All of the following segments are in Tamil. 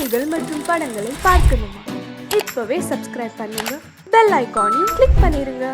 செய்திகள் மற்றும் படங்களை பார்க்கணுமா? இப்பவே சப்ஸ்கிரைப் பண்ணுங்க, பெல் ஐகானையும் கிளிக் பண்ணிருங்க.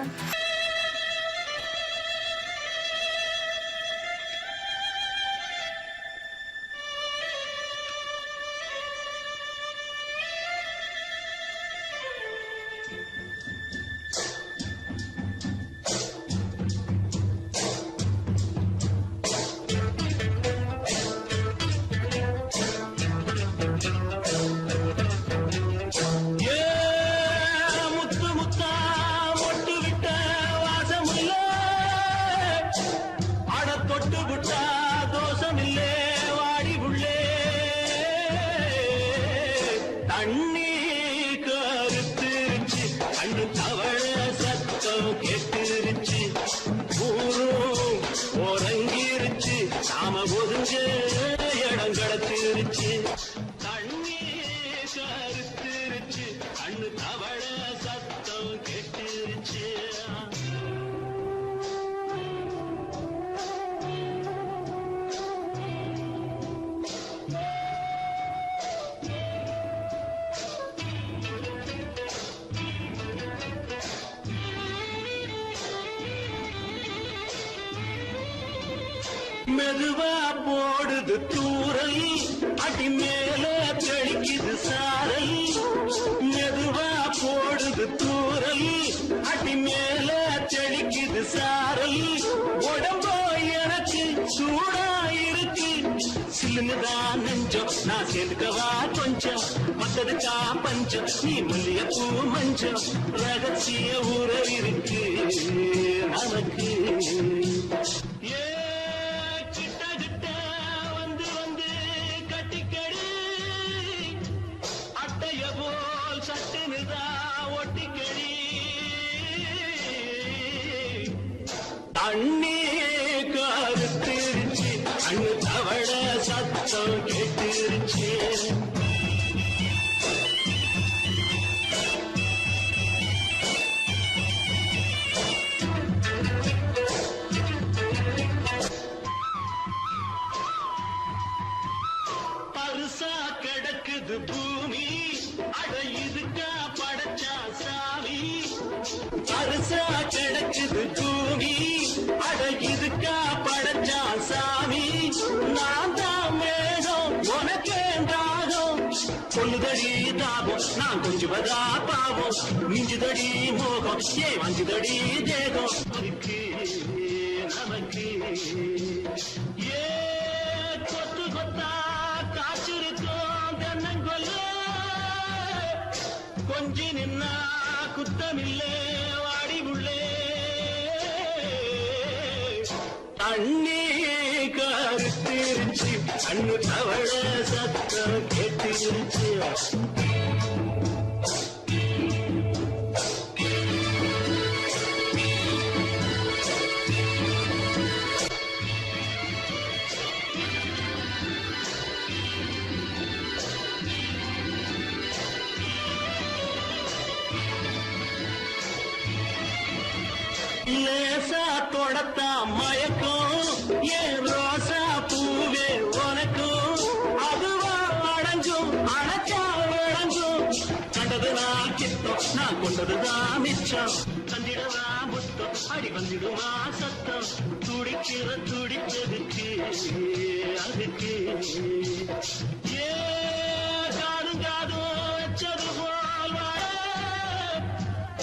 மெதுவா போடுது தூரல், அடி மேல தெளிக்குது சாரல். மெதுவா போடுது தூரல், அடி மேல தெளிக்குது சாரல். உடம்போ எனக்கு சூடா இருக்கு, சில்லுதான் நெஞ்சம், நான் சேர்ந்துக்கவா கொஞ்சம். மத்ததுக்கா பஞ்சம், நீ மல்லிய பூ மஞ்சம். ரகசிய உறவு இருக்கு நமக்கு. அண்ணே கருத்திருச்சு, அண்ணு தவள சத்தம் கேட்டுருச்சு. பருசா கிடக்குது பூமி, அட இதுக்கா படைச்சா சாமி. பருசா கிடக்குது பூமி, அட இதுக்கா படைச்சா சாமி. நான் தான் மேகம், உனக்கேண்டாகும். சொல்லுதடி தாபம், நான் கொஞ்சுவதா பாவம். மிஞ்சுதடி மோகம், வஞ்சுதடி தேகம். நமக்கு ஏ கொத்து கொத்தா காய்ச்சிருக்கோம் தென்னங்கொல்ல. கொஞ்சி நின்னா குத்தமில்லே வாடி உள்ளே. அண்ணே கருத்திருச்சு, அண்ணு தவள சத்தம் கேட்டிருச்சு. லேசா தொடத்தா மயக்கும், ஏன் ரோசா பூவே உனக்கும். அதுவா அடங்கும், அணைச்சா விளங்கும். கண்டது நான் கித்தம், நான் கொண்டதுதான் மிச்சம். தந்திடவா முத்தம், அடி வந்திடுவா சத்தம். துடிக்கிற துடிப்பதுக்கு அதுக்கு. ஏ காதும் காதும் வச்சது போல் வாழ,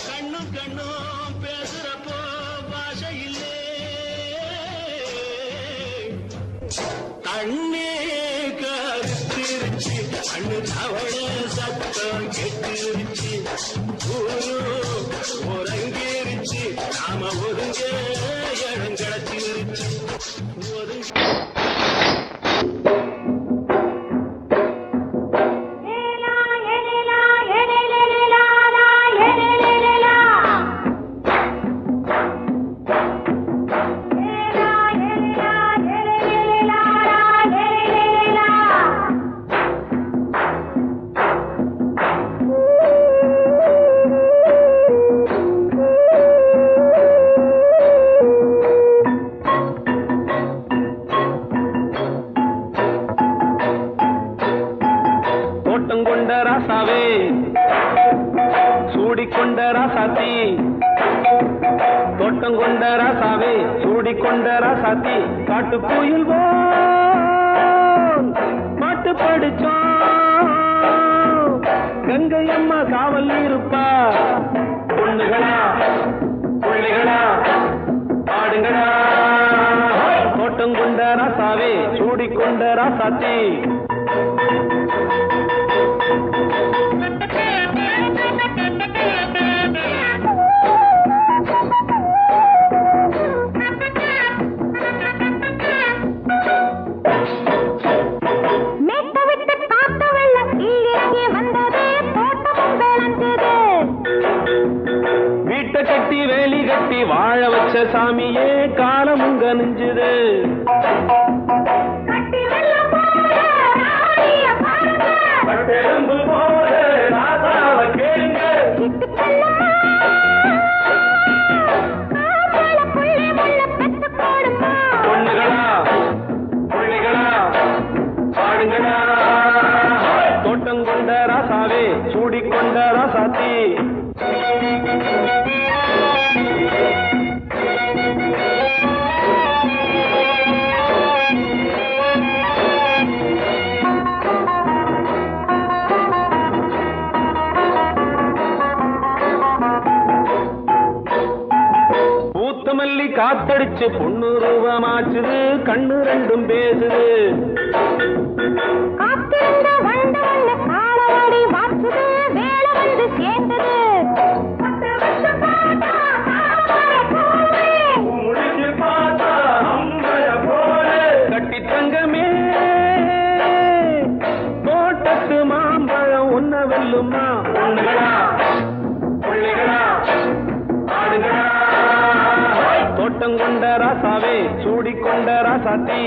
கண்ணும் கண்ணும் பேசுறப்போ பாஷை இல்லே. அண்ணே கருத்திருச்சு, அண்ணு தவள சத்தம் கெட்டிருச்சு. ஒருங்கிருச்சு, நாம ஒருங்க இடம் கிடச்சிருச்சு. தோட்டம் கொண்ட ராசாவே சூடிக்கொண்ட ராசாத்தி தோட்டம் கொண்ட ராசாவே சூடிக்கொண்ட ராசாத்தி காட்டுக்குயில் பாட்டு படிச்சோம் கங்கை அம்மா காவல் இருப்பா பொண்ணுகளா பிள்ளைகளா ஆடுங்களா தோட்டம் கொண்ட ராசாவே சூடிக்கொண்ட ராசாத்தி வீட்டை கட்டி வேலி கட்டி வாழ வச்ச சாமியே காலம் உங்க நெஞ்சுது பொண்ணுகளா பிள்ளைகளா பாடுங்களா தோட்டம் கொண்ட ராசாவே சூடிக்கொண்ட ராசாத்தி பூத்தமல்லி காத்தடிச்சு பொண்ணு ரூபமாச்சுது கண்ணு ரெண்டும் பேசுது கட்டி தங்கமே தோட்டத்து மாம்பழம் உன்ன வெல்லுமா பொண்ணுகளா பிள்ளைகளா ஆடுகளா தோட்டம் கொண்ட ராசாவே சூடிக்கொண்ட ராசாத்தி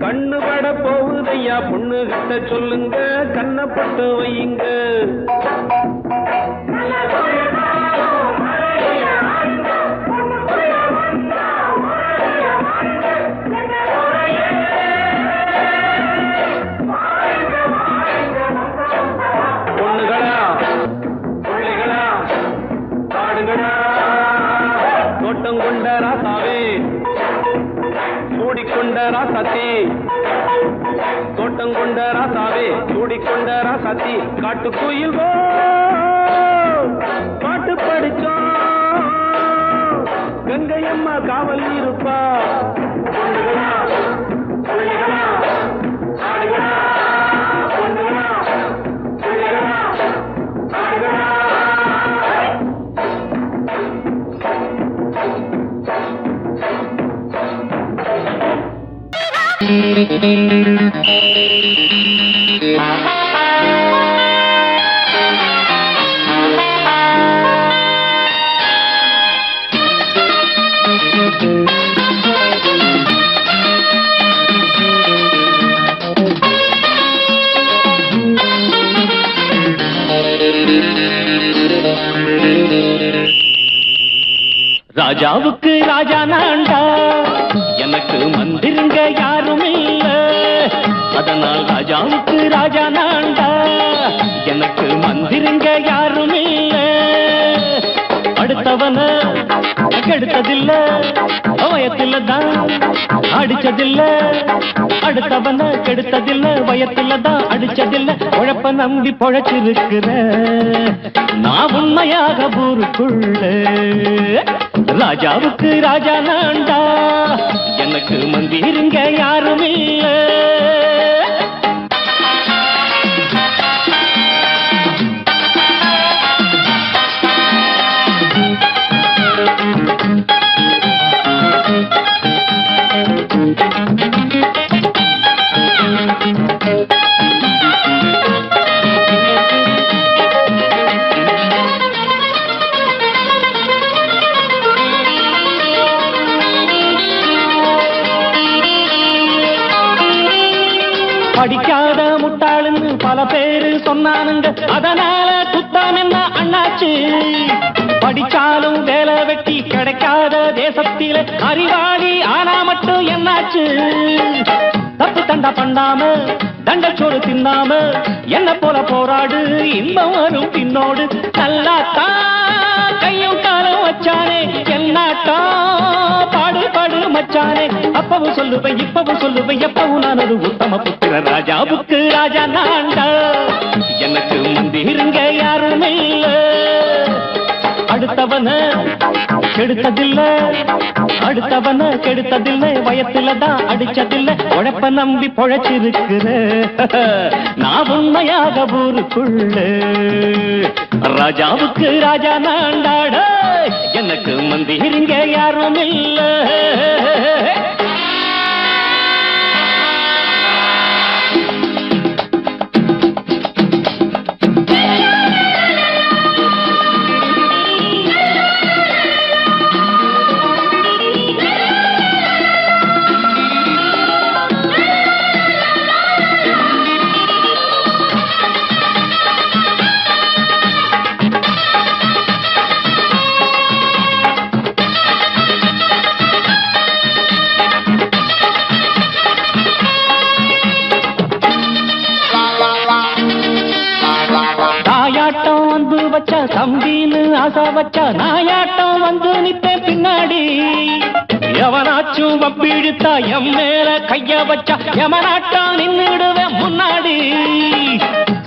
கண்ணு பட போகுதையா பொண்ணு கிட்ட சொல்லுங்க கண்ணப்பட்டு வையுங்க பொண்ணுகளா பிள்ளைகளா பாடுங்களா தோட்டம் கொண்ட ராசாவே சூடிக்கொண்ட ராசாத்தி தோட்டம் கொண்ட ராசாவே சூடிக்கொண்ட ராசாத்தி காட்டுக்குயில் பாட்டு படிச்சோம் கங்கை அம்மா காவல் இருப்பா பொண்ணுகளா பிள்ளைகளா ஆடுகளா பொண்ணுகளா பிள்ளைகளா ஆடுகளா ராஜாவுக்கு ராஜா நான்டா எனக்கு மந்திருங்க யாரும் இல்ல அதனால் ராஜாவுக்கு ராஜா நான்டா எனக்கு மந்திருங்க யாரும் இல்ல அடுத்தவன கெடுத்ததில்ல வயத்துல தான் அடிச்சதில்ல அடுத்தவன கெடுத்ததில்ல வயத்துல தான் அடிச்சதில்ல உழப்ப நம்பி பொழைச்சிருக்கிற நான் உண்மையாக ஊருக்குள்ள ராஜாவுக்கு ராஜா நான்டா எனக்கு மந்திருங்க யாரும் இல்ல படிக்காத முட்டாளுன்னு பல பேரு சொன்னானுங்க, அதனால குத்தம் என்ன அண்ணாச்சு? படிச்சாலும் வேலை வெட்டி கிடைக்காத தேசத்தில அறிவாளி ஆனா மட்டும் என்னாச்சு? தப்பு தண்டா பண்ணாம தண்டச்சோறு தின்னாம என்ன போல போராடு, இன்பம் வரும் பின்னோடு. நல்லாத்தான் கையும் காலம் வச்சானே, என்னாட்டா பாடு பாடு மச்சானே. அப்பவும் சொல்லுவேன் இப்பவும் சொல்லுவேன், எப்பவும் நான் ஒரு உத்தம புத்திர. ராஜாவுக்கு ராஜா நான்டா, எனக்கு மந்திருங்க யாரும் இல்ல. அடுத்தவன கெடுத்ததில்ல, அடுத்தவன கெடுத்ததில்லை, வயத்துல தான் அடிச்சதில்ல. உழைப்ப நம்பி பொழைச்சிருக்கிற நான் உண்மையாக ஊருக்குள்ள. ராஜாவுக்கு ராஜா நான்டாட, எனக்கு மந்திருங்க யாரும் இல்ல. தம்பின்னு ஆசா வச்சா நாயாட்டம் வந்து நிப்பேன் பின்னாடி. எவனாச்சும் வப்பிழுத்தா எம் மேல கைய வச்சா எவனாட்டம் நின்னுடுவேன் முன்னாடி.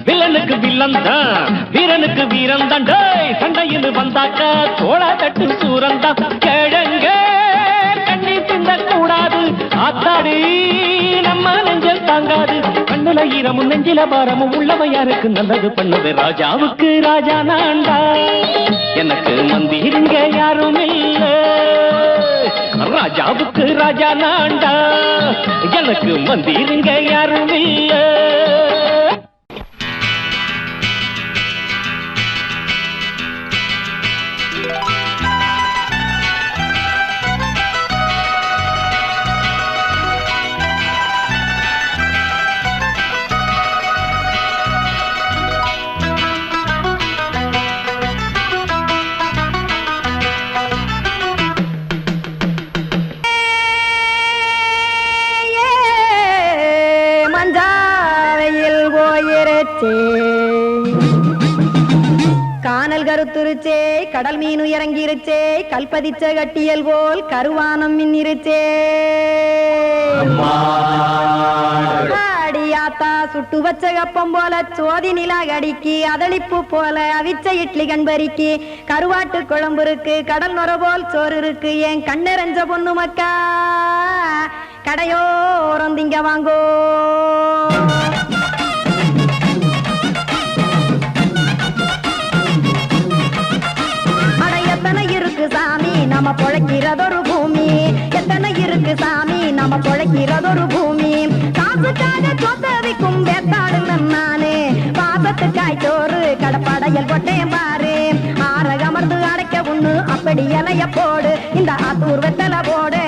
வில்லனுக்கு வில்லன் தான், வீரனுக்கு வீரன் தான். சண்டையில் வந்தாக்கா தோளா தட்டு சூரன் தான். கிழங்க கண்ணி தின்ன கூடாது, ஆத்தாடி நம்ம நெஞ்சல் தாங்காது. கண்ணுல ஈரமும் நெஞ்சில பாரமும் உள்ளவன் யாருக்கு நல்லது பண்ணுது. ராஜாவுக்கு ராஜா நான்டா, எனக்கு மந்திருங்க யாரும் இல்ல. ராஜாவுக்கு ராஜா நான்டா, எனக்கு மந்திருங்க யாரும் இல்ல. கானல் கருத்துருச்சே, கடல் மீன் இறங்கிருச்சே, கல்பதிச்ச கட்டியல் போல் கருவானம் மின்னிருச்சே. ஆடியாத்தா சுட்டு வச்ச கப்பம் போல சோதி நிலா கடிக்கு, அதளிப்பு போல அவிச்ச இட்லி கண்பறிக்கு, கருவாட்டு குழம்பு இருக்கு, கடல் நுர போல் சோறு இருக்கு. என் கண்ணெரஞ்ச பொண்ணு மக்கா கடையோரம் திங்க வாங்கோ. சாமி நம்ம பொழைக்கிறதொரு பூமி, எத்தனை இருக்கு சாமி நம்ம பொழைக்கிறதொரு பூமி. காசுக்காக சொத்தவிக்கும் வேத்தாடு நானே, பாசத்துக்காய் சோறு கடப்படையல் கொட்டேன் பாரு. ஆரகமர்ந்து அடைக்க ஒண்ணு அப்படி இலைய போடு, இந்த ஆத்தூர் வெத்தலை போடு.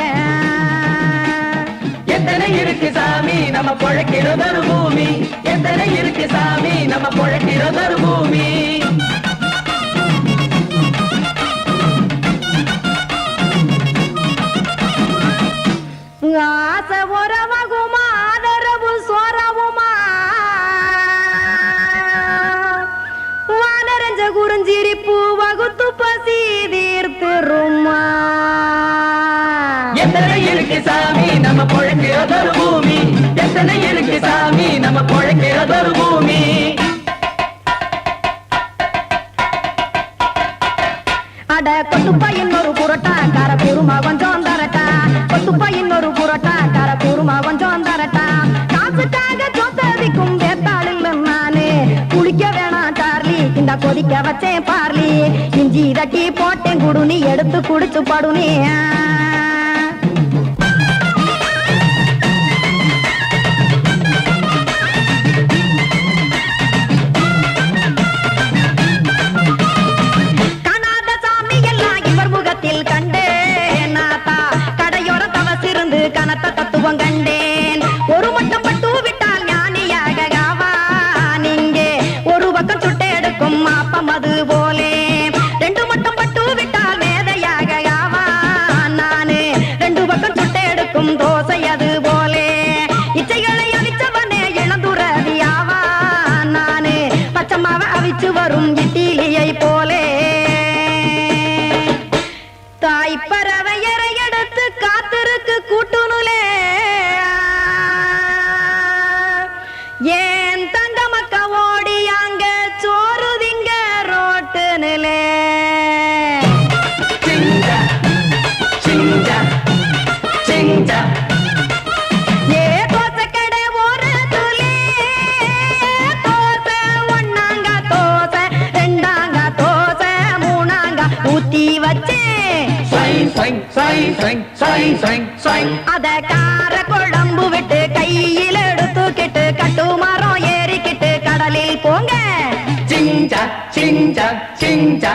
எத்தனை இருக்கு சாமி நம்ம பொழைக்கிறதொரு பூமி, எத்தனை இருக்கு சாமி நம்ம பொழைக்கிறதொரு பூமி. ஆசை உறவகுமா ஆதரவு சோறவுமா, வானரஞ்ச குறிஞ்சிரிப்பு வகுத்து பசி தீர்த்துருமா. எத்தனை இருக்கு சாமி நம்ம பொழைக்கிறதொரு பூமி, எத்தனை இருக்கு சாமி நம்ம பொழைக்கிறதொரு பூமி. அட கொத்துப்பா இன்னொரு புரட்டா கார பெருமா கொஞ்சம் தரட்டா, கொத்துப்பா இன்னொரு புரட்டா கார பெருமா கொஞ்சம் தரட்டா. காசுக்காக சொத்ததிக்கும் வேத்தாள் இல்ல நானே, குளிக்க வேணாம் சார்லி இந்த கொதிக்க வச்சேன் பார்லி. இஞ்சி தட்டி போட்டேன் குடுனி எடுத்து குடிச்சு படுனி. கனத்த தத்துவம் கண்டேன், ஒரு மட்டும் பட்டு விட்டால் ஞான சிஞ்சா ஏ தோசை கடை ஓரத்துலே தோசை ஒண்ணாங்க தோசை ரெண்டாங்க தோசை மூணாங்க ஊத்தி வச்சேன் சைன் சைன் சைன் சைன் சைன் சைன் சைன் அத கார குழம்பு விட்டு கையில் எடுத்துக்கிட்டு கட்டுமரம் ஏறிக்கிட்டு கடலில் போங்க சிஞ்சா சிஞ்சா சிஞ்சா